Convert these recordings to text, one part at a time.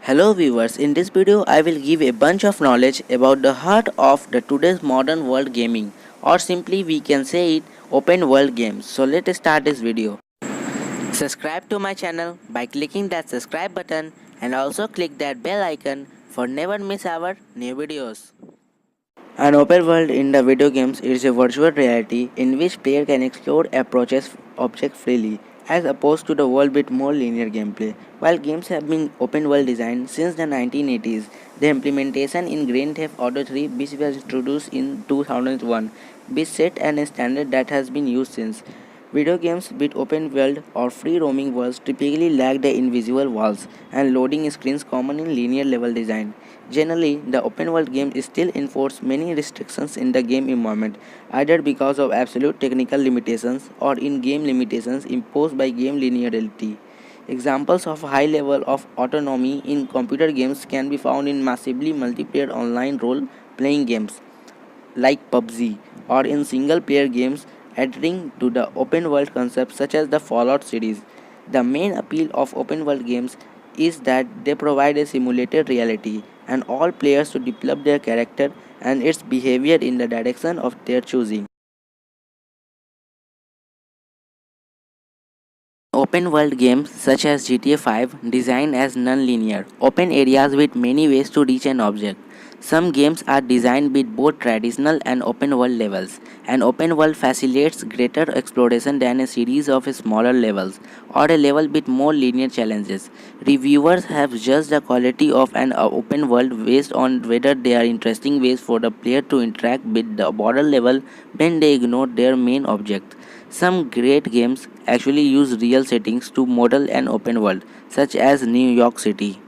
Hello viewers, in this video I will give a bunch of knowledge about the heart of the today's modern world gaming, or simply we can say it open world games. So let's start this video. Subscribe to my channel by clicking that subscribe button and also click that bell icon for never miss our new videos. An open world in the video games is a virtual reality in which player can explore approaches objects freely, as opposed to the world with more linear gameplay. While games have been open world designed since the 1980s, the implementation in Grand Theft Auto 3, which was introduced in 2001, which set a standard that has been used since. Video games with open world or free roaming worlds typically lack the invisible walls and loading screens common in linear level design. Generally, the open world game still enforces many restrictions in the game environment, either because of absolute technical limitations or in-game limitations imposed by game linearity. Examples of high level of autonomy in computer games can be found in massively multiplayer online role-playing games like PUBG, or in single-player games adhering to the open world concept such as the Fallout series. The main appeal of open world games is that they provide a simulated reality and all players to develop their character and its behavior in the direction of their choosing. Open world games such as GTA 5 designed as non-linear, open areas with many ways to reach an object. Some games are designed with both traditional and open world levels. An open world facilitates greater exploration than a series of smaller levels or a level with more linear challenges. Reviewers have judged the quality of an open world based on whether there are interesting ways for the player to interact with the border level when they ignore their main object. Some great games actually use real settings to model an open world, such as New York City.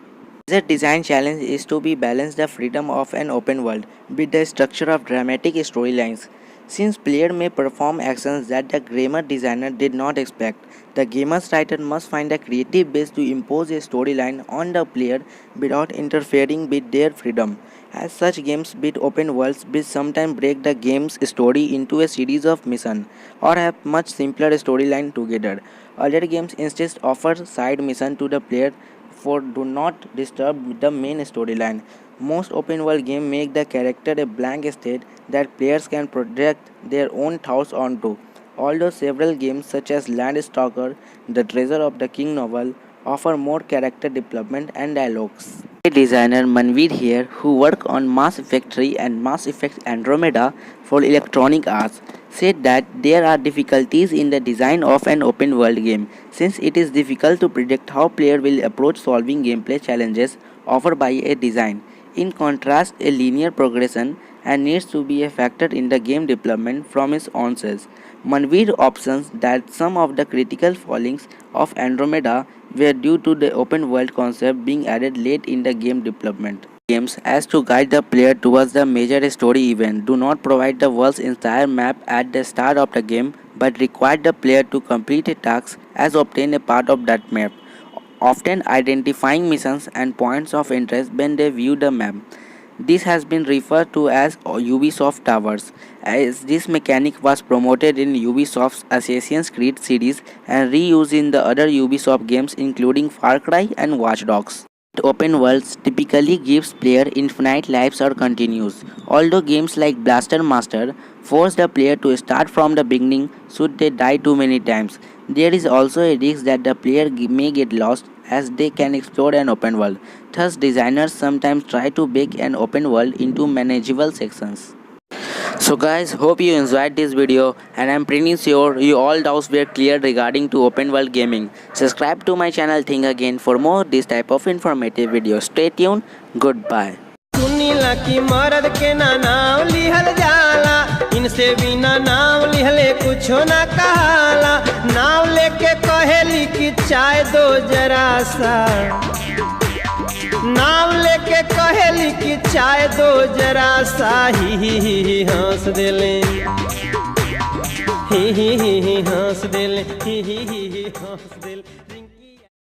The design challenge is to be balance the freedom of an open world with the structure of dramatic storylines. Since player may perform actions that the gamer designer did not expect, the gamer's writer must find a creative ways to impose a storyline on the player without interfering with their freedom. As such, games with open worlds will sometimes break the game's story into a series of missions or have much simpler storyline together. Other games instead offer side missions to the player for do not disturb the main storyline. Most open world games make the character a blank state that players can project their own thoughts onto. Although several games such as Landstalker, The Treasure of the King novel offer more character development and dialogues. Designer Manveer here, who worked on Mass Effect 3 and Mass Effect Andromeda for Electronic Arts, said that there are difficulties in the design of an open world game, since it is difficult to predict how player will approach solving gameplay challenges offered by a design. In contrast, a linear progression and needs to be a factor in the game development from its onset. Manveer options that some of the critical failings of Andromeda were due to the open world concept being added late in the game development. Games as to guide the player towards the major story event do not provide the world's entire map at the start of the game, but require the player to complete a task as obtain a part of that map, often identifying missions and points of interest when they view the map. This has been referred to as Ubisoft Towers, as this mechanic was promoted in Ubisoft's Assassin's Creed series and reused in the other Ubisoft games including Far Cry and Watch Dogs. Open worlds typically gives player infinite lives or continues, although games like Blaster Master force the player to start from the beginning should they die too many times. There is also a risk that the player may get lost as they can explore an open world. Thus, designers sometimes try to break an open world into manageable sections. So guys, hope you enjoyed this video and I'm pretty sure you all doubts were clear regarding to open world gaming. Subscribe to my channel Think Again for more this type of informative videos. Stay tuned. Goodbye. Sunila की मर्द के ना नाम लिहल जाला, इनसे बिना नाम लिहले कुछ ना कहाला। नाम लेके कहेली कि चाय दो जरा सा, नाम लेके कहेली कि चाय दो जरा सा। ही हंस देले, ही हंस देले, ही हंस देले।